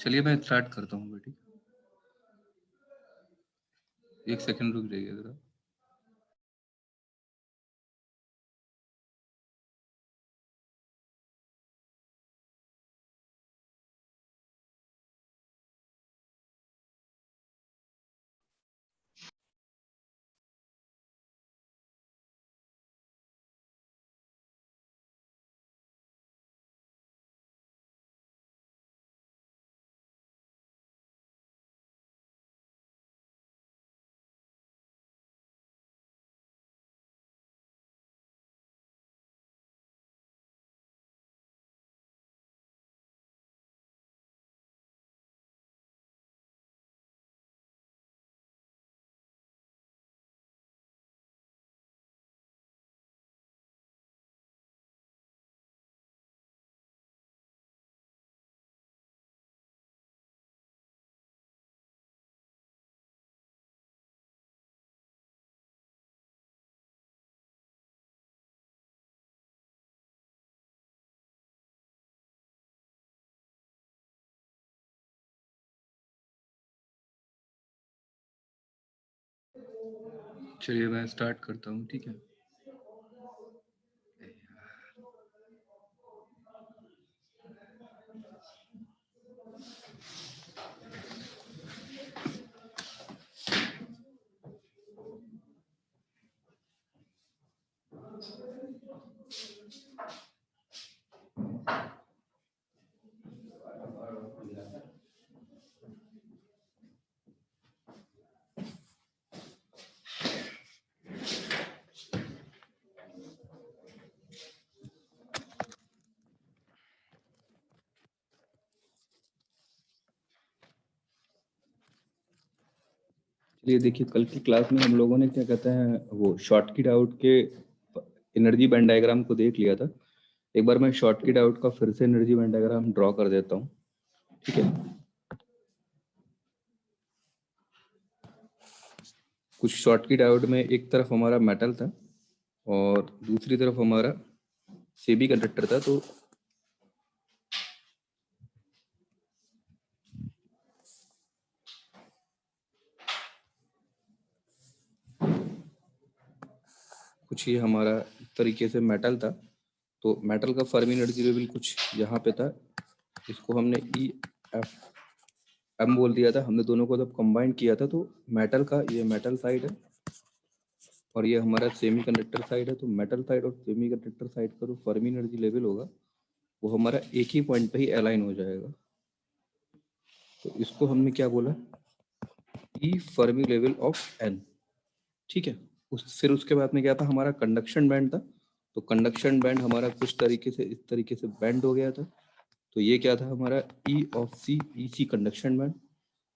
चलिए मैं स्टार्ट करता हूँ बेटी, एक सेकंड रुक जाइए जरा। चलिए मैं स्टार्ट करता हूँ, ठीक है। चलिए देखिए, कल की क्लास में हम लोगों ने क्या कहते हैं वो शॉर्टकी डायोड के एनर्जी बैंड डायग्राम को देख लिया था। एक बार मैं शॉर्टकी डायोड का फिर से एनर्जी बैंड डायग्राम ड्रॉ कर देता हूँ, ठीक है। कुछ शॉर्टकी डायोड में एक तरफ हमारा मेटल था और दूसरी तरफ हमारा सेमी कंडक्टर था। तो कुछ ये हमारा तरीके से मेटल था, तो मेटल का फर्मी एनर्जी लेवल कुछ यहाँ पे था। इसको हमने ई एफ एम बोल दिया था। हमने दोनों को जब कंबाइन किया था तो मेटल का ये मेटल साइड है और ये हमारा सेमी कंडक्टर साइड है। तो मेटल साइड और सेमी कंडक्टर साइड का जो फर्मी एनर्जी लेवल होगा वो हमारा एक ही पॉइंट पे ही अलाइन हो जाएगा। तो इसको हमने क्या बोला, ई फर्मी लेवल ऑफ एन, ठीक है। फिर उसके बाद में क्या था, हमारा कंडक्शन बैंड था। तो कंडक्शन बैंड हमारा कुछ तरीके से इस तरीके से बैंड हो गया था। तो ये क्या था हमारा E of C, E C conduction band.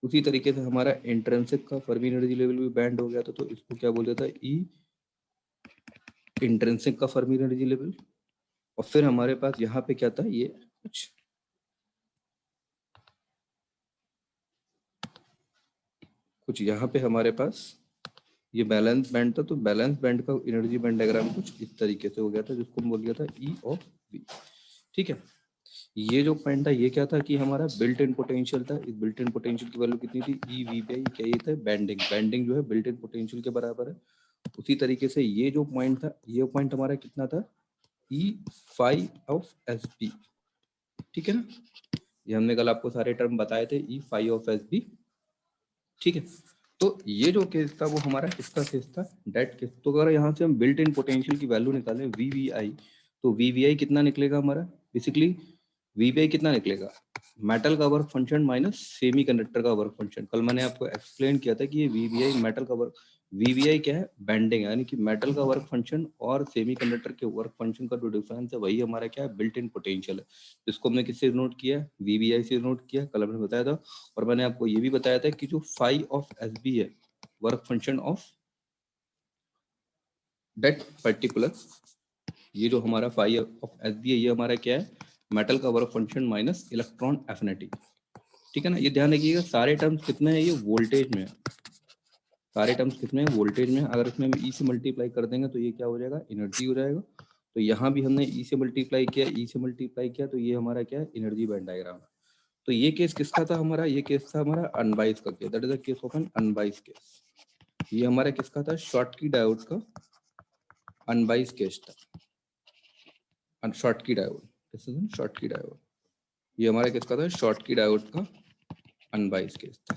उसी तरीके से हमारा इंट्रिंसिक का फर्मी एनर्जी लेवल भी बैंड हो गया था। तो इसको क्या बोलते था, ई इंट्रिंसिक का फर्मी एनर्जी लेवल। और फिर हमारे पास यहाँ पे क्या था, ये कुछ यहाँ पे हमारे पास ये बैलेंस बैंड था। तो बैलेंस बैंड का एनर्जी बैंड डायग्राम कुछ इस तरीके से हो गया था, जिसको हम बोल गया था ई ऑफ वी, ठीक है। ये जो पॉइंट था ये क्या था कि हमारा बिल्ट इन पोटेंशियल था। इस बिल्ट इन पोटेंशियल की वैल्यू कितनी थी, ई वी बाई क्या, ये था बैंडिंग। बैंडिंग जो है बिल्ट इन पोटेंशियल के बराबर है। उसी तरीके से ये जो पॉइंट था, ये पॉइंट हमारा कितना था, ई फाई ऑफ एस बी, ठीक है ना। ये हमने कल आपको सारे टर्म बताए थे, ई फाई ऑफ एस बी, ठीक है। तो ये जो केस था वो हमारा किसका केस था, डेट केस। तो अगर यहाँ से हम बिल्ट इन पोटेंशियल की वैल्यू निकालें वी वी आई, तो वी वी आई कितना निकलेगा हमारा, बेसिकली वी वी आई कितना निकलेगा, मेटल का work function minus semi conductor का वर्क फंक्शन। कल मैंने आपको एक्सप्लेन किया था कि ये वी वी आई मेटल का वर्क, वी वी आई क्या है, बेंडिंग, यानी कि मेटल का वर्क फंक्शन और सेमी कंडक्टर के वर्क फंक्शन का जो डिफरेंस है वही हमारा क्या है, बिल्ट इन पोटेंशियल है। इसको हमने किससे नोट किया, वी वी आई से नोट किया, कल हमने बताया था। और मैंने आपको ये भी बताया था कि जो फाई ऑफ एस बी है, work function of that particular, ये जो हमारा फाई ऑफ एस बी है ये हमारा क्या है, मेटल का work function minus electron affinity, ठीक है ना। ये ध्यान रखिएगा, सारे टर्म्स कितने हैं, ये वोल्टेज में है। सारे टर्म्स कितने हैं, वोल्टेज में। अगर इसमें हम ई से मल्टीप्लाई कर देंगे तो ये क्या हो जाएगा, एनर्जी हो जाएगा। तो यहाँ भी हमने ई से मल्टीप्लाई किया, ई से मल्टीप्लाई किया, तो ये हमारा क्या है, एनर्जी बैंड डायग्राम है। तो ये केस किसका था हमारा, ये केस था हमारा अनबाइस का case, that is the case of an unbias case. ये हमारा किसका था, शॉर्टकी डायोड का अनबाइस केस था, Schottky diode, this is Schottky diode. ये हमारा किसका था, शॉर्टकी डायोड का अनबाइस केस था।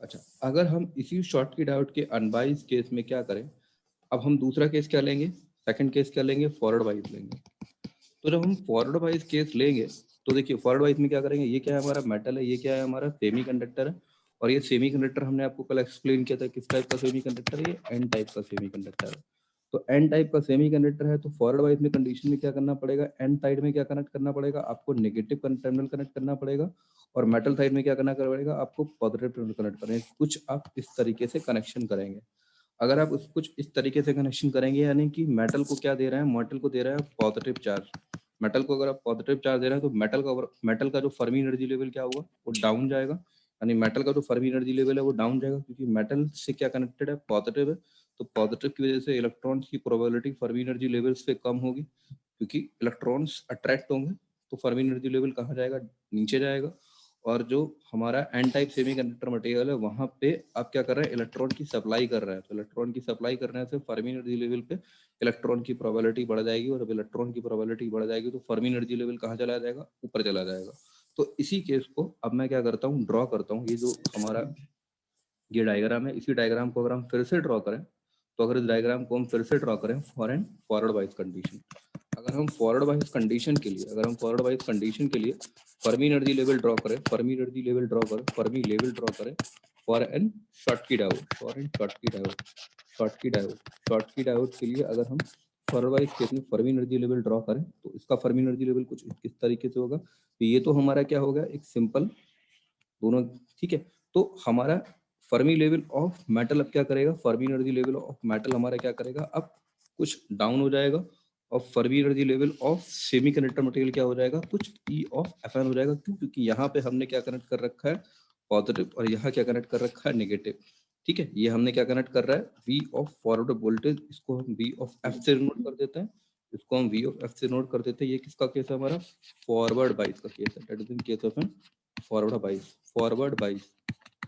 अच्छा, अगर हम इसी शॉर्टकी डायोड के अनबाइस केस में क्या करें, अब हम दूसरा केस क्या लेंगे, सेकंड केस क्या लेंगे, फॉरवर्ड बाइस लेंगे। तो जब हम फॉरवर्ड बाइस केस लेंगे तो देखिए फॉरवर्ड बाइस में क्या करेंगे, ये क्या है हमारा मेटल है, ये क्या है हमारा सेमीकंडक्टर है, और ये सेमीकंडक्टर हमने आपको कल एक्सप्लेन किया था किस टाइप का सेमीकंडक्टर है, ये एन टाइप का सेमीकंडक्टर है। तो एन टाइप का सेमीकंडक्टर है, तो फॉरवर्ड बाइस में कंडीशन में क्या करना पड़ेगा, एन साइड में क्या कनेक्ट करना पड़ेगा, आपको नेगेटिव टर्मिनल कनेक्ट करना पड़ेगा, और मेटल साइड में क्या करना पड़ेगा, आपको पॉजिटिव टर्मिनल कनेक्ट करना है। कुछ आप इस तरीके से कनेक्शन करेंगे। अगर आप कुछ इस तरीके से कनेक्शन करेंगे, यानी कि मेटल को क्या दे रहे हैं, मेटल को दे रहा है पॉजिटिव चार्ज। मेटल को अगर आप पॉजिटिव चार्ज दे रहे हैं तो मेटल का जो फर्मी एनर्जी लेवल क्या होगा, वो डाउन जाएगा, यानी मेटल का जो फर्मी एनर्जी लेवल है वो डाउन जाएगा, क्योंकि मेटल से क्या कनेक्टेड है, पॉजिटिव है। तो पॉजिटिव की वजह से इलेक्ट्रॉन्स की प्रोबेबिलिटी फर्मी एनर्जी लेवल्स पे कम होगी, क्योंकि इलेक्ट्रॉन्स अट्रैक्ट होंगे, तो फर्मी एनर्जी लेवल कहाँ जाएगा, नीचे जाएगा। और जो हमारा एन टाइप सेमीकंडक्टर मटेरियल है वहां पे आप क्या कर रहे हैं, इलेक्ट्रॉन की सप्लाई कर रहे हैं। तो इलेक्ट्रॉन की सप्लाई करने से फर्मी एनर्जी लेवल पे इलेक्ट्रॉन की प्रोबेबिलिटी बढ़ जाएगी, और जब इलेक्ट्रॉन की प्रोबेबिलिटी बढ़ जाएगी तो फर्मी एनर्जी लेवल कहाँ चला जाएगा, ऊपर चला जाएगा। तो इसी केस को अब मैं क्या करता हूँ, ड्रॉ करता हूँ। ये जो हमारा ये डायग्राम है, इसी डायग्राम को अगर हम फिर से ड्रॉ करें, तो अगर इस डायग्राम को हम फिर से ड्रॉ करें for an forward bias condition, अगर हम फॉरवर्ड बाइस कंडीशन के लिए, अगर हम फॉरवर्ड बाइस कंडीशन के लिए फर्मी एनर्जी लेवल ड्रॉ करें, फर्मी एनर्जी लेवल ड्रॉ करें, फर्मी लेवल ड्रॉ करें for an Schottky diode, for an Schottky diode, Schottky diode, Schottky diode के लिए अगर हम फॉरवर्ड बाइस केस में फर्मी एनर्जी लेवल ड्रॉ करें, तो इसका फर्मी एनर्जी लेवल कुछ इस तरीके से होगा। तो ये तो हमारा क्या होगा, एक सिंपल दोनों, ठीक है। तो हमारा फर्मी लेवल ऑफ मेटल अब क्या करेगा, Fermi energy level of metal हमारा क्या करेगा, अब कुछ डाउन हो जाएगा, और Fermi energy level of semiconductor material क्या हो जाएगा, कुछ ई ऑफ एफएन हो जाएगा। क्यों, क्योंकि यहाँ पे हमने क्या कनेक्ट कर रखा है, पॉजिटिव, और यहाँ क्या कनेक्ट कर रखा है, नेगेटिव। ठीक है, ये हमने क्या कनेक्ट कर रहा है, वी ऑफ फॉरवर्ड वोल्टेज, इसको हम वी ऑफ एफ से नोट कर देते हैं, इसको हम वी ऑफ एफ से नोट कर देते हैं। ये किसका केस है, हमारा फॉरवर्ड बाइस का केस है, that is in case of an forward bias, forward bias.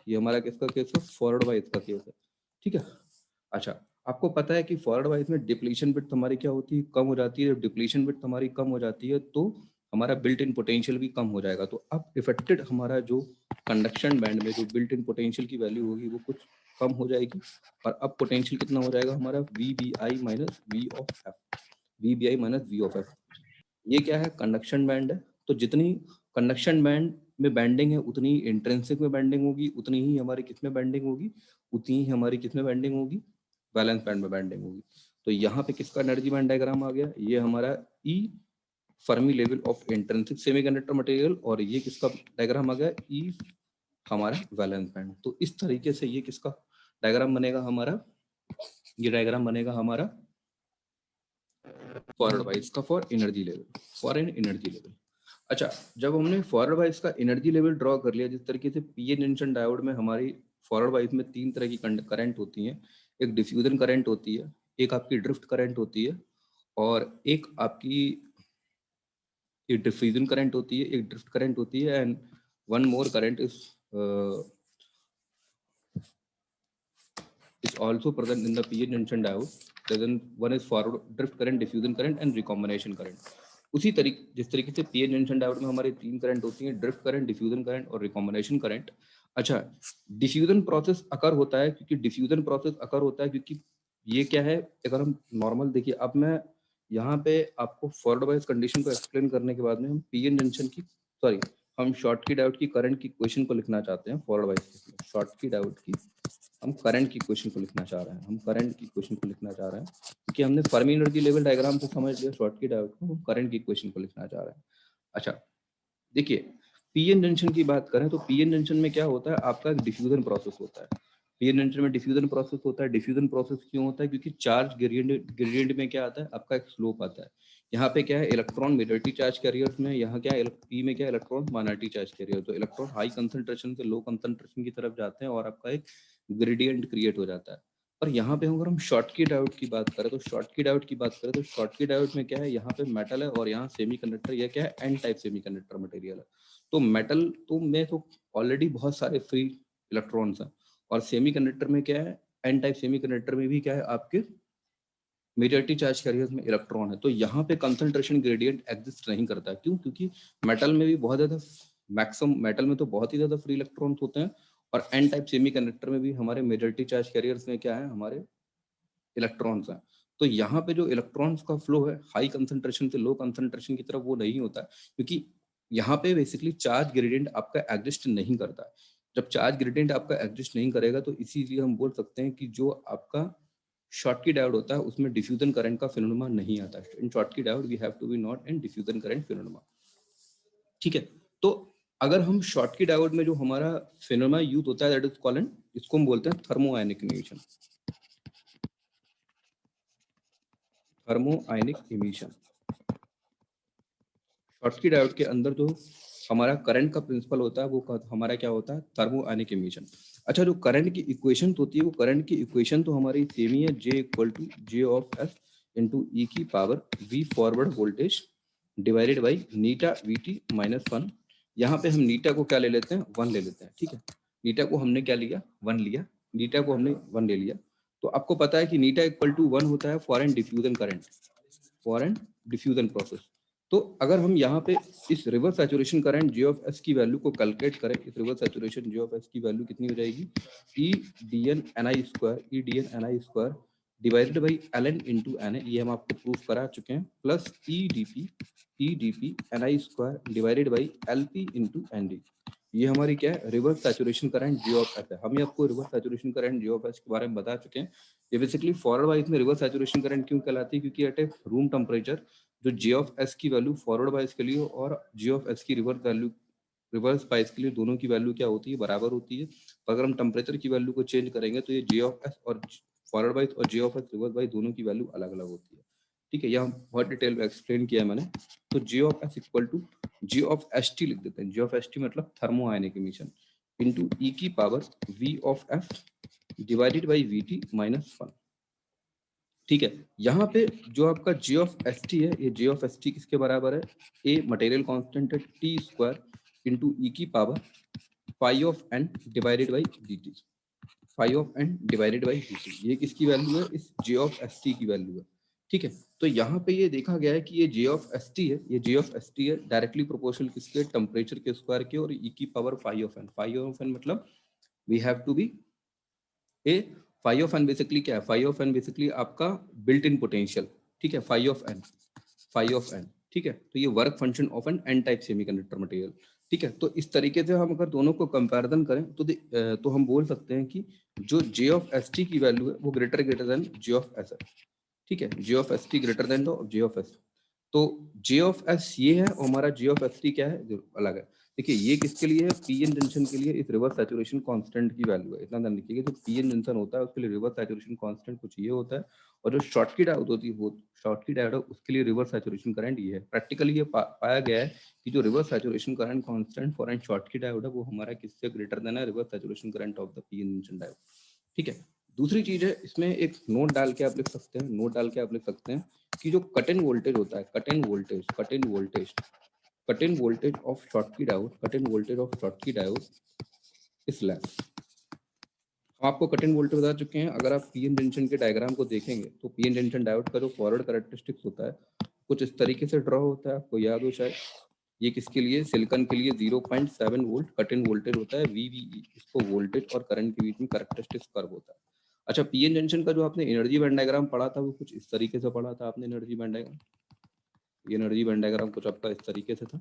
ये हमारा किसका केस है, फॉरवर्ड बाइस का केस है। ठीक है। अच्छा, आपको पता है कि फॉरवर्ड बाइस में डिप्लीशन बिट हमारी क्या होती है, कम हो जाती है। डिप्लीशन बिट हमारी कम हो जाती है तो हमारा बिल्ट इन पोटेंशियल भी कम हो जाएगा। तो अब इफेक्टेड हमारा जो कंडक्शन बैंड में जो बिल्ट इन पोटेंशियल की वैल्यू होगी वो कुछ कम हो जाएगी, और अब पोटेंशियल कितना हो जाएगा हमारा, V B I minus V of F, V B I minus V of F. ये क्या है, कंडक्शन बैंड है। तो जितनी कंडक्शन बैंड में बैंडिंग है उतनी ही इंट्रिंसिक में बैंडिंग होगी, उतनी ही हमारी किसमें बैंडिंग होगी, उतनी ही हमारी किसमें बैंडिंग होगी, वैलेंस बैंड में बैंडिंग होगी। तो यहाँ पे किसका एनर्जी बैंड डायग्राम आ गया, ये हमारा E Fermi level of intrinsic semiconductor material, और ये किसका डायग्राम आ गया, ई हमारा वैलेंस बैंड। तो इस तरीके से ये किसका डायग्राम बनेगा हमारा, ये डायग्राम बनेगा हमारा फॉरवर्ड बाइस का for energy level, for an energy level. अच्छा, जब हमने फॉरवर्ड बाइस का एनर्जी लेवल ड्रॉ कर लिया, जिस तरीके से पीएन जंक्शन डायोड में हमारी फॉरवर्ड बाइस में तीन तरह की करंट होती हैं, एक डिफ्यूजन करंट होती है, एक आपकी ड्रिफ्ट करंट होती है, और एक आपकी एक डिफ्यूजन करंट होती है, एक ड्रिफ्ट करंट होती है, and one more current is also present in the PN junction diode. Then one is forward drift current, diffusion current and recombination current. उसी तरीके जिस तरीके से पीएन जंक्शन डायोड में हमारे तीन करंट होती हैं, ड्रिफ्ट करंट, डिफ्यूजन करंट और रिकॉम्बिनेशन करंट। अच्छा, डिफ्यूजन प्रोसेस अकर होता है, क्योंकि डिफ्यूजन प्रोसेस अकर होता है क्योंकि ये क्या है, अगर हम नॉर्मल देखिए, अब मैं यहाँ पे आपको फॉरवर्ड बायस कंडीशन को एक्सप्लेन करने के बाद में हम पीएन जंक्शन की, सॉरी, हम शॉर्टकी डायोड की करंट की इक्वेशन को लिखना चाहते हैं फॉरवर्ड बायस, शॉर्टकी डायोड की हम करंट की इक्वेशन को लिखना चाह रहे हैं, हम करंट की इक्वेशन को लिखना चाह रहे हैं, क्योंकि हमने फर्मी एनर्जी लेवल डायग्राम को समझ लिया, शॉर्टकी डायोड को, हम करंट की इक्वेशन को लिखना चाह रहे हैं। अच्छा, देखिए, पीएन जंक्शन की बात करें तो पीएन जंक्शन में क्या होता है, आपका एक डिफ्यूजन प्रोसेस होता है। पीएन जंक्शन में डिफ्यूजन प्रोसेस होता है। डिफ्यूजन प्रोसेस क्यों होता है, क्योंकि चार्ज ग्रेडियंट में क्या आता है, आपका एक स्लोप आता है। यहाँ पे क्या है, इलेक्ट्रॉन मेजॉरिटी चार्ज कैरियर्स में, यहाँ क्या है, पी में क्या है, इलेक्ट्रॉन माइनॉरिटी चार्ज कैरियर। तो इलेक्ट्रॉन हाई कंसंट्रेशन से लो कंसंट्रेशन की तरफ जाते हैं और आपका एक ग्रेडियंट क्रिएट हो जाता है। और यहाँ पे अगर हम शॉर्टकी डायोड की बात करें तो शॉर्टकी डायोड की बात करें तो शॉर्टकी डायोड में क्या है, यहाँ पे मेटल है और यहाँ सेमीकंडक्टर, यह क्या है, एन टाइप सेमीकंडक्टर मटेरियल है। तो मेटल तो में तो ऑलरेडी बहुत सारे फ्री इलेक्ट्रॉन्स हैं, और सेमीकंडक्टर में क्या है, एन टाइप सेमीकंडक्टर में भी क्या है, आपके मेजॉरिटी चार्ज कैरियर्स में इलेक्ट्रॉन है। तो यहाँ पे कंसंट्रेशन ग्रेडियंट एग्जिस्ट नहीं करता। क्यों? क्योंकि मेटल में भी बहुत ज्यादा, मैक्सिमम मेटल में तो बहुत ही ज्यादा फ्री इलेक्ट्रॉन्स होते हैं, और एन टाइप सेमीकंडक्टर में भी हमारे मेजॉरिटी चार्ज कैरियर्स में क्या है, हमारे इलेक्ट्रॉन्स हैं। तो यहाँ पे जो इलेक्ट्रॉन्स का फ्लो है हाई कंसंट्रेशन से लो कंसंट्रेशन की तरफ वो नहीं होता, क्योंकि यहाँ पे बेसिकली चार्ज ग्रेडियंट आपका एग्जिस्ट नहीं करता। जब चार्ज ग्रेडियंट आपका एग्जिस्ट नहीं करेगा तो इसीलिए हम बोल सकते हैं कि जो आपका शॉटकी डायोड होता है उसमें डिफ्यूजन करंट का फिनोमेना नहीं आता। In Schottky diode we have to be not in diffusion current phenomena. ठीक है, तो अगर हम शॉटकी डायोड में जो हमारा फिनोमेना यूज होता है दैट इज कॉल्ड, इसको हम बोलते हैं थर्मो आयनिक इमिशन। थर्मो आयनिक इमिशन, शॉटकी डायोड के अंदर जो हमारा करंट का प्रिंसिपल होता है वो हमारा क्या होता है, थर्मो आयनिक इमिशन। अच्छा, जो करंट की इक्वेशन होती है वो करंट की इक्वेशन तो हमारी सेम ही है, J equal to J of S into E की power V forward voltage divided by eta VT minus 1। यहाँ पे हम नीटा को क्या ले लेते हैं, 1 ले लेते हैं। ठीक है, नीटा को हमने क्या लिया, 1 लिया, नीटा को हमने 1 ले लिया। तो आपको पता है कि नीटा इक्वल टू 1 होता है for an diffusion current, for an diffusion process. तो अगर हम यहाँ पे इस reverse saturation current J of S की वैल्यू को कैलकुलेट करें, इस reverse saturation J of S की वैल्यू कितनी हो जाएगी, E dn ni square, E dn ni square divided by ln into na, ये हम आपको प्रूफ करा चुके हैं, plus E dp ni square divided by lp into nd। ये हमारी क्या है, reverse saturation current J of S है। हम आपको reverse saturation current J of S के बारे में बता चुके हैं। ये बेसिकली फॉरवर्ड वाइज में रिवर्स सैचुरेशन करंट क्यों कहलाती है, क्योंकि एट ए रूम टेम्परेचर जो J ऑफ S की वैल्यू फॉरवर्ड बायस के लिए और J ऑफ S की रिवर्स वैल्यू, रिवर्स बायस के लिए, दोनों की वैल्यू क्या होती है, बराबर होती है। तो अगर हम टेम्परेचर की वैल्यू को चेंज करेंगे तो ये J ऑफ S और फॉरवर्ड बायस और J of S reverse bias दोनों की वैल्यू अलग अलग होती है। ठीक है, यहाँ बहुत डिटेल में एक्सप्लेन किया है मैंने। तो J of S equal to J of ST लिख देते हैं। J ऑफ ST मतलब thermionic emission into E की power V of F divided by VT minus 1। ठीक है, यहाँ पे जो आपका J ऑफ ST है, ये J ऑफ ST किसके बराबर है, ए मटेरियल कांस्टेंट है टी स्क्वायर इंटू ई की power phi of N divided by dt, phi of N divided by dt। ये किसकी वैल्यू है, इस J ऑफ ST की वैल्यू है। ठीक है, तो यहाँ पे ये देखा गया है कि ये J ऑफ ST है, ये J ऑफ ST है डायरेक्टली प्रोपोर्शनल किसके, टेम्परेचर के स्क्वायर के, और ई की power phi of N. Phi of N मतलब we have to be A, phi of N basically क्या है, फाई ऑफ एन बेसिकली आपका बिल्ट इन पोटेंशियल। ठीक है, phi of N, phi of N. ठीक है, तो ये work function of N N type semiconductor material. ठीक है, तो इस तरीके से हम अगर दोनों को कंपैरिजन करें तो हम बोल सकते हैं कि जो J ऑफ ST की वैल्यू है वो greater than J of S है। ठीक है, J of ST greater than J of S। तो J ऑफ S ये है और हमारा J ऑफ ST क्या है, जो अलग है। देखिए ये किसके लिए है, पीएन जंक्शन के लिए इस रिवर्स सैचुरेशन कांस्टेंट की वैल्यू है। इतना ध्यान रखिएगा, जो पीएन जंक्शन होता है उसके लिए रिवर्स सैचुरेशन कांस्टेंट कुछ ये होता है, और जो शॉटकी डायोड होती है वो शॉटकी डायोड है उसके लिए रिवर्स सैचुरेशन करंट ये है। प्रैक्टिकली ये पाया गया है कि जो reverse saturation current constant for an Schottky diode है वो हमारा किससे ग्रेटर देन है, reverse saturation current of the PN junction diode. ठीक है, दूसरी चीज है, इसमें एक नोट डाल के आप लिख सकते हैं, नोट डाल के आप लिख सकते हैं कि जो कट इन वोल्टेज होता है, cut in voltage, cut in voltage, cut in voltage of Schottky diode, cut in voltage of Schottky diode is less. हम आपको कट इन वोल्टेज बता चुके हैं। अगर आप पीएन जंक्शन के डायग्राम को देखेंगे तो पीएन जंक्शन डायोड का जो फॉरवर्ड कैरेक्टरिस्टिक्स होता है कुछ इस तरीके से ड्रॉ होता है, आपको याद हो शायद। ये किसके लिए, सिलिकॉन के लिए 0.7 वोल्ट कट इन वोल्टेज होता है VVE। इसको वोल्टेज और करंट के बीच में कैरेक्टरिस्टिक्स कर्व होता है। अच्छा, पीएन जंक्शन का जो आपने एनर्जी बैंड डायग्राम पढ़ा था वो कुछ इस तरीके से पढ़ा था आपने, एनर्जी बैंड डायग्राम। ये एनर्जी बैंड डायग्राम कुछ आपका इस तरीके से था,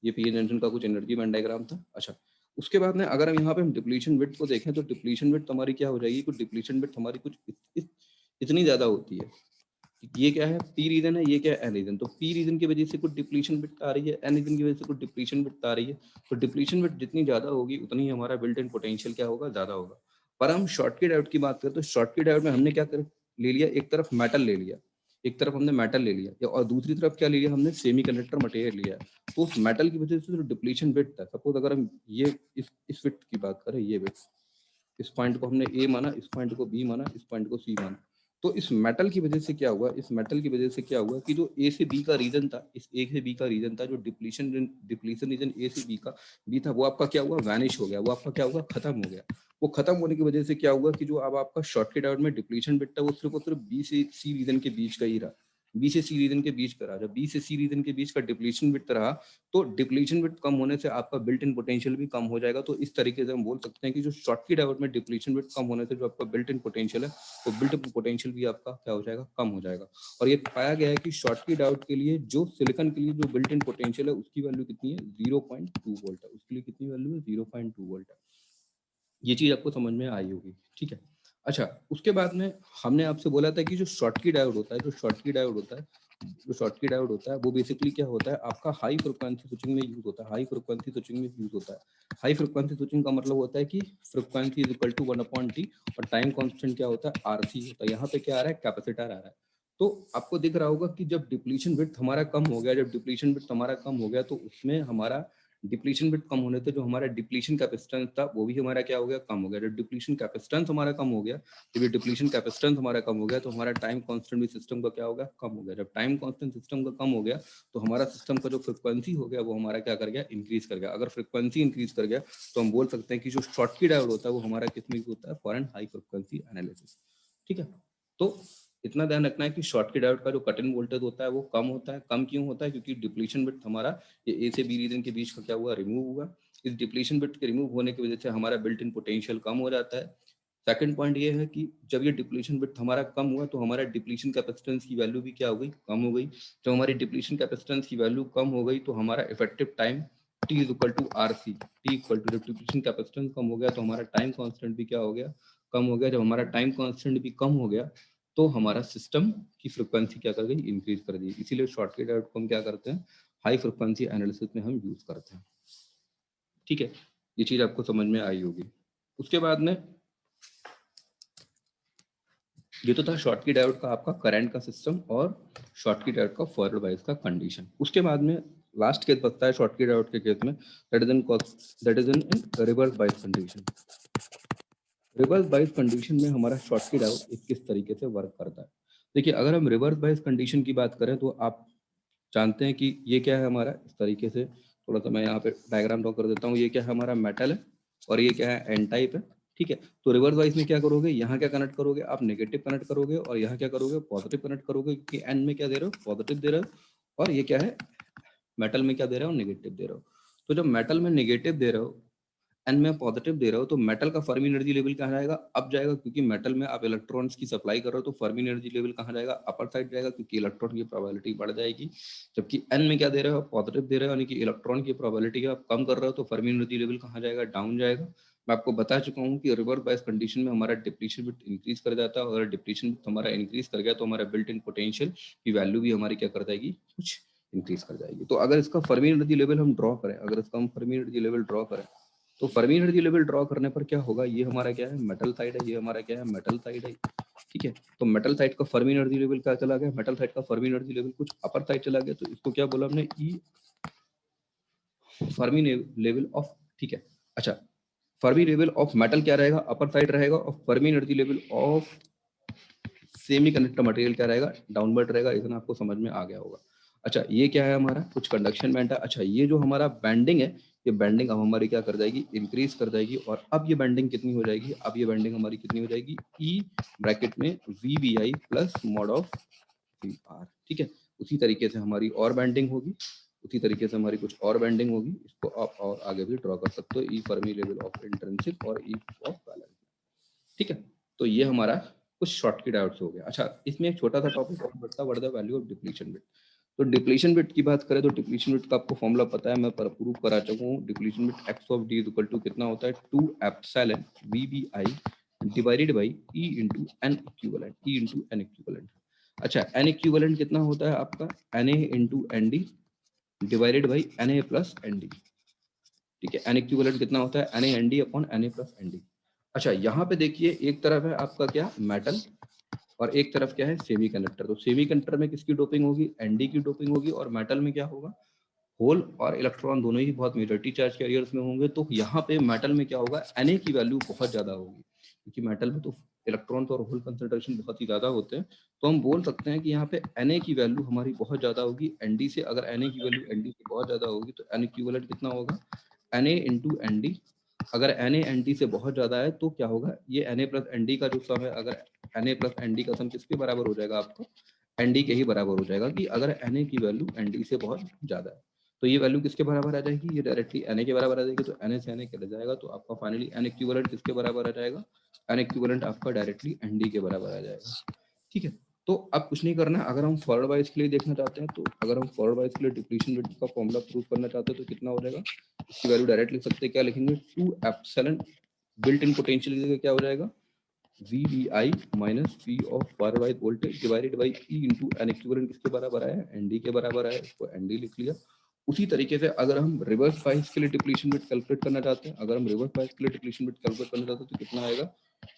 ये पीएन जंक्शन का कुछ एनर्जी बैंड डायग्राम था। अच्छा, उसके बाद में अगर हम यहाँ पे हम डिप्लीशन विड्थ को देखें तो डिप्लीशन विड्थ हमारी क्या हो जाएगी, कुछ डिप्लीशन विड्थ हमारी कुछ इतनी ज्यादा होती है। ये क्या है, पी रीजन है, ये क्या है, एन रीजन। तो पी रीजन की वजह से कुछ डिप्लीशन विड्थ आ रही है, एन रीजन की वजह से कुछ डिप्लीशन विड्थ आ रही है। तो डिप्लीशन विड्थ जितनी ज्यादा होगी उतनी हमारा बिल्ट इन पोटेंशियल क्या होगा, ज्यादा होगा। पर हम शॉटकी डायोड की बात करें तो शॉटकी डायोड में हमने क्या कर ले लिया, एक तरफ मेटल ले लिया, एक तरफ हमने मेटल ले लिया, और दूसरी तरफ क्या ले लिया हमने, सेमीकंडक्टर मटेरियल लिया। तो उस मेटल की वजह से जो डिप्लीशन विड्थ है, सपोज अगर हम ये इस विड्थ की बात करें, ये विड्थ, इस पॉइंट को हमने ए माना, इस पॉइंट को बी माना, इस पॉइंट को सी माना, तो इस मेटल की वजह से क्या हुआ, इस मेटल की वजह से क्या हुआ कि जो ए से बी का रीजन था, इस ए से बी का रीजन था, जो डिप्लीशन रीजन ए से बी था, वो आपका क्या हुआ, वैनिश हो गया, वो आपका क्या हुआ, खत्म हो गया। वो खत्म होने की वजह से क्या हुआ कि जो अब आपका शॉर्टकट डायोड में डिप्लीशन बिट था वो सिर्फ बी से सी रीजन के बीच का ही रहा, बी से सी रीजन के बीच का रहा। जब बी से सी रीजन के बीच का डिप्लीशन बिट रहा तो डिप्लीशन बिट कम होने से आपका बिल्ट इन पोटेंशियल भी कम हो जाएगा। तो इस तरीके से हम बोल सकते हैं कि जो शॉर्टकट डायोड में डिप्लीशन बिट कम होने से जो आपका बिल्ट इन पोटेंशियल है तो बिल्ट इन पोटेंशियल भी आपका क्या हो जाएगा, कम हो जाएगा। और ये पाया गया है कि शॉर्टकट डायोड के लिए जो सिलिकॉन के लिए जो बिल्ट इन पोटेंशियल है उसकी वैल्यू कितनी है, 0.2 वोल्ट है। उसके लिए कितनी वैल्यू है, 0.2 वोल्ट है। ये चीज आपको समझ में आई होगी, ठीक है। अच्छा, उसके बाद में हमने आपसे बोला था कि जो शॉर्टकी डायोड होता है, जो शॉर्टकी डायोड होता है, जो शॉर्टकी डायोड होता है वो बेसिकली क्या होता है, आपका हाई फ्रिक्वेंसी स्विचिंग में यूज होता है, हाई फ्रिक्वेंसी स्विचिंग में यूज होता है। हाई फ्रिक्वेंसी स्विचिंग का मतलब होता है कि frequency is equal to 1/t और टाइम कांस्टेंट क्या होता है, आरसी होता है। यहाँ पे क्या आ रहा है, कैपेसिटर आ रहा है। तो आपको दिख रहा होगा कि जब डिप्लीशन विड्थ हमारा कम हो गया, जब डिप्लीशन विड्थ हमारा कम हो गया तो उसमें हमारा डिप्लीशन बिट कम होने से जो हमारा डिप्लीशन कैपेसिटेंस था वो भी हमारा क्या हो गया, कम हो गया। जब डिप्लीशन कैपेसिटेंस हमारा कम हो गया, जब ये डिप्लीशन कैपेसिटेंस हमारा कम हो गया तो हमारा टाइम कांस्टेंट भी सिस्टम का क्या हो गया, कम हो गया। जब टाइम कांस्टेंट सिस्टम का कम हो गया तो हमारा सिस्टम का जो फ्रिक्वेंसी हो गया वो हमारा क्या कर गया, इंक्रीज कर गया। अगर फ्रिक्वेंसी इंक्रीज कर गया तो हम बोल सकते हैं कि जो शॉर्टकी डायोड होता है वो हमारा किसमें होता है, for and high frequency analysis, ठीक है। तो इतना ध्यान रखना है कि शॉर्टकी डायोड का जो कट इन वोल्टेज होता है वो कम होता है। कम क्यों होता है, क्योंकि डिप्लीशन बिट हमारा ये ए से बी रीजन के बीच का क्या हुआ, रिमूव हुआ। इस डिप्लीशन बिट के रिमूव होने की वजह से हमारा बिल्ट इन पोटेंशियल कम हो जाता है। सेकंड पॉइंट ये है कि जब ये डिप्लीशन बिट हमारा कम हुआ तो हमारा डिप्लीशन कैपेसिटेंस की वैल्यू भी क्या हो गई, कम हो गई। जब हमारी डिप्लीशन कैपेसिटेंस की वैल्यू कम हो गई तो हमारा effective time T is equal to R C, T equal to, जब डिप्लीशन कैपेसिटेंस कम हो गया तो हमारा टाइम कॉन्स्टेंट भी क्या हो गया, कम हो गया। जब हमारा टाइम कॉन्स्टेंट भी कम हो गया तो हमारा सिस्टम की फ्रिक्वेंसी क्या कर गई, इंक्रीज कर दी। इसीलिए शॉर्टकट डायोड को हम क्या करते हैं, हाई फ्रिक्वेंसी एनालिसिस में हम यूज करते हैं, ठीक है। ये चीज आपको समझ में आई होगी। उसके बाद में ये तो था शॉर्टकी डायोड का आपका करंट का सिस्टम और शॉर्टकी डायोड का फॉरवर्ड बायस का कंडीशन। उसके बाद में लास्ट केस बचता है शॉर्टकी डायोड के केस में, that is in reverse bias condition. Reverse bias condition में हमारा शॉर्टकी डायोड किस तरीके से वर्क करता है। देखिए, अगर हम रिवर्स बायस कंडीशन की बात करें तो आप जानते हैं कि ये क्या है हमारा, इस तरीके से थोड़ा सा मैं यहाँ पे डायग्राम ड्रॉ कर देता हूँ। ये क्या है हमारा, मेटल है और ये क्या है, एन टाइप है, ठीक है। तो रिवर्स वाइज में क्या करोगे, यहाँ क्या कनेक्ट करोगे, आप नेगेटिव कनेक्ट करोगे और यहाँ क्या करोगे, पॉजिटिव कनेक्ट करोगे, क्योंकि एन में क्या दे रहे हो, पॉजिटिव दे रहे हो और ये क्या है, मेटल में क्या दे रहे हो, नेगेटिव दे रहे हो। तो जब मेटल में नेगेटिव दे रहे हो एन में पॉजिटिव दे रहे हो तो मेटल का फर्मी एनर्जी लेवल कहाँ जाएगा, अप जाएगा, क्योंकि मेटल में आप इलेक्ट्रॉन्स की सप्लाई कर रहे हो तो फर्मी एनर्जी लेवल कहाँ जाएगा, अपर साइड जाएगा, क्योंकि इलेक्ट्रॉन की प्रोबेबिलिटी बढ़ जाएगी। जबकि एन में क्या दे रहे हो, पॉजिटिव दे रहे हो, यानी कि इलेक्ट्रॉन की प्रोबेबिलिटी आप कम कर रहे हो तो फर्मी एनर्जी लेवल कहाँ जाएगा, डाउन जाएगा। मैं आपको बता चुका हूँ कि रिवर्स बायस कंडीशन में हमारा डिप्लीशन बिट इंक्रीज कर जाता है और अगर डिप्लीशन बिट हमारा इंक्रीज कर गया तो हमारा बिल्ट इन पोटेंशियल की वैल्यू भी हमारी क्या कर जाएगी, कुछ इंक्रीज कर जाएगी। तो अगर इसका फर्मी एनर्जी लेवल हम ड्रॉ करें, अगर इसका हम फर्मी एनर्जी लेवल ड्रॉ करें तो फर्मी एनर्जी लेवल ड्रॉ करने पर क्या होगा, ये हमारा क्या है, मेटल साइड है, ये हमारा क्या है, मेटल साइड है, ठीक है। तो मेटल साइड का फर्मी एनर्जी लेवल क्या चला गया, मेटल साइड का फर्मी एनर्जी लेवल कुछ अपर साइड चला गया, तो इसको क्या बोला हमने, ई फर्मी लेवल ऑफ, ठीक है। अच्छा, फर्मी लेवल ऑफ मेटल क्या रहेगा, अपर साइड रहेगा और Fermi energy level of semi conductor material क्या रहेगा, डाउनवर्ड रहेगा। इतना आपको समझ में आ गया होगा। अच्छा, ये क्या है हमारा, कुछ कंडक्शन बैंड है। अच्छा, ये जो हमारा बैंडिंग है, ये बैंडिंग अब हमारी क्या कर जाएगी, इंक्रीज कर जाएगी। और अब ये बैंडिंग कितनी हो जाएगी, अब ये बैंडिंग हमारी कितनी हो जाएगी, ई ब्रैकेट में V B I plus mod of V R, ठीक है। उसी तरीके से हमारी और बैंडिंग होगी, उसी तरीके से हमारी कुछ और बैंडिंग होगी। इसको आप और आगे भी ड्रॉ कर सकते हो, ई फर्मी लेवल ऑफ इंट्रिंसिक और ई ऑफ बैलेंस, ठीक है। तो ये हमारा कुछ शॉर्टकट डायोड्स हो गया। अच्छा, इसमें एक छोटा सा टॉपिक और बढ़ता what the value of depletion bit. तो डिप्लीशन बिट की बात करें तो डिप्लीशन बिट का आपको फॉर्मूला पता है, मैं प्रूव करा चुका हूँ। Depletion width X of D is equal to कितना होता है, 2 epsilon V B I divided by E into N equivalent, E into N equivalent. अच्छा, एन इक्विवेलेंट कितना होता है आपका, N A into N D divided by N A plus N D, ठीक है। एन इक्विवेलेंट कितना होता है, N A N D upon N A plus N D. अच्छा, यहाँ पे देखिए, एक तरफ है आपका क्या, मेटल और एक तरफ क्या है, सेमी कंडक्टर। तो सेमी कंडक्टर में किसकी डोपिंग होगी, एनडी की डोपिंग होगी और मेटल में क्या होगा, होल और इलेक्ट्रॉन दोनों ही बहुत मेजॉरिटी चार्ज कैरियर्स में होंगे। तो यहाँ पे मेटल में क्या होगा, Na की वैल्यू बहुत ज्यादा होगी, क्योंकि मेटल में तो इलेक्ट्रॉन्स और होल कंसंट्रेशन बहुत ही ज़्यादा होते हैं, तो हम बोल सकते हैं कि यहाँ पे Na की वैल्यू हमारी बहुत ज़्यादा होगी Nd से। अगर Na की वैल्यू Nd से बहुत ज़्यादा होगी तो N इक्विवेलेंट कितना होगा, Na इंटू Nd। अगर Na Nd से बहुत ज़्यादा है तो क्या होगा, ये Na प्लस Nd का जो सम है, अगर Na प्लस Nd का सम किसके बराबर हो जाएगा आपको, Nd के ही बराबर हो जाएगा, कि अगर Na की वैल्यू Nd से बहुत ज़्यादा है तो ये वैल्यू किसके बराबर आ जाएगी, ये डायरेक्टली Na के बराबर आ जाएगी। तो Na से Na कट जाएगा तो आपका फाइनली N इक्विवेलेंट किसके बराबर आ जाएगा, N इक्विवेलेंट आपका डायरेक्टली Nd के बराबर आ जाएगा। ठीक है, तो अब कुछ नहीं करना है। अगर हम फॉरवर्ड बायस के लिए देखना चाहते हैं, तो अगर हम फॉरवर्ड बायस के लिए डिप्लीशन रेट का फॉर्मूला प्रूव करना चाहते हैं तो कितना हो जाएगा, इसकी वैल्यू डायरेक्ट लिख सकते हैं, क्या लिखेंगे, 2 एप्सिलॉन बिल्ट इन पोटेंशियल क्या हो जाएगा, VBI minus V of forward bias voltage divided by E into N equivalent किसके बराबर आया, Nd के बराबर आया, इसको Nd लिख लिया। उसी तरीके से अगर हम रिवर्स बायस के लिए डिप्लीशन रेट कैलकुलेट करना चाहते हैं, अगर हम रिवर्स बायस के लिए डिप्लीशन रेट कैलकुलेट करना चाहते हैं तो कितना आएगा,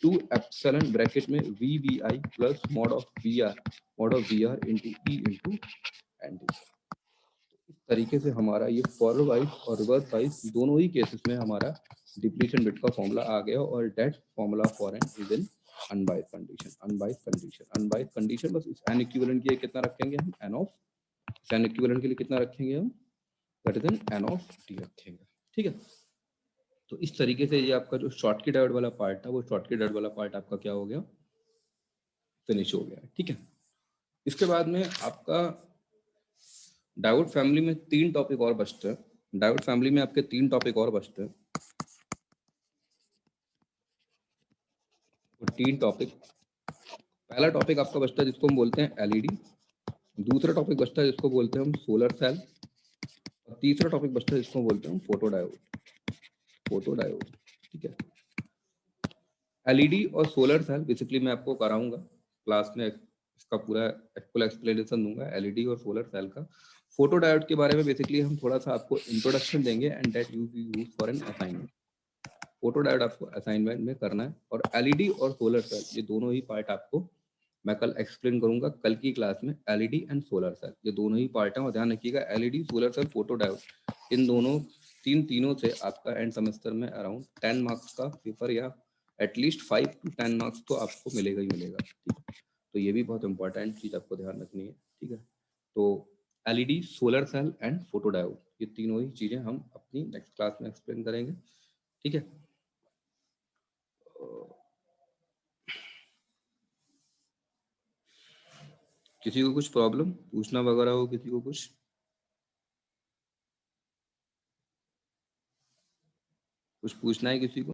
2 एप्सिलॉन ब्रैकेट में VBI plus mod of VR into E into Nd। इस तरीके से हमारा ये फॉरवर्ड बायस और रिवर्स बायस दोनों ही केसेस में हमारा डिप्लीशन रेट का फॉर्मूला आ गया, और that formula for an is in unbiased condition. बस इस एन इक्विवेलेंट के लिए कितना रखेंगे हम, एन ऑफ, इस एन इक्विवेलेंट के लिए कितना रखेंगे हम, that is N N of T रखेंगे। ठीक है, तो इस तरीके से ये आपका जो शॉर्टकी डायोड वाला पार्ट था, वो शॉर्टकी डायोड वाला पार्ट आपका क्या हो गया, फिनिश हो गया। ठीक है, इसके बाद में आपका डायोड फैमिली में 3 टॉपिक और बचते हैं। डायोड फैमिली में आपके 3 टॉपिक और बचते हैं। तो 3 टॉपिक, पहला टॉपिक आपका बचता है जिसको हम बोलते हैं एलईडी, दूसरा टॉपिक बचता है जिसको बोलते हैं हम सोलर सेल, और तीसरा टॉपिक बचता है जिसको बोलते हैं हम फोटो डायोड। ठीक है, एलईडी और सोलर सेल बेसिकली मैं आपको कराऊंगा क्लास में, इसका पूरा फुल एक्सप्लेनेशन दूंगा एलईडी और सोलर सेल का। फोटो डायोड के बारे में बेसिकली हम थोड़ा सा आपको इंट्रोडक्शन देंगे, and that you use for an assignment. Photo diode आपको असाइनमेंट में करना है, और एलईडी और सोलर सेल ये दोनों ही पार्ट आपको मैं कल एक्सप्लेन करूंगा कल की क्लास में। एलईडी एंड सोलर सेल ये दोनों ही पार्ट हैं, और ध्यान रखिएगा LED, solar cell, photo diode, इन दोनों तीनों से आपका एंड सेमेस्टर में अराउंड 10 मार्क्स का पेपर, या एटलीस्ट 5 to 10 मार्क्स तो आपको मिलेगा ही मिलेगा। ठीक है, तो ये भी बहुत इंपॉर्टेंट चीज़ आपको ध्यान रखनी है। ठीक है, तो LED, solar cell and photodiode ये तीनों ही चीज़ें हम अपनी नेक्स्ट क्लास में एक्सप्लेन करेंगे। ठीक है, किसी को कुछ प्रॉब्लम पूछना वगैरह हो, किसी को कुछ पूछना है किसी को?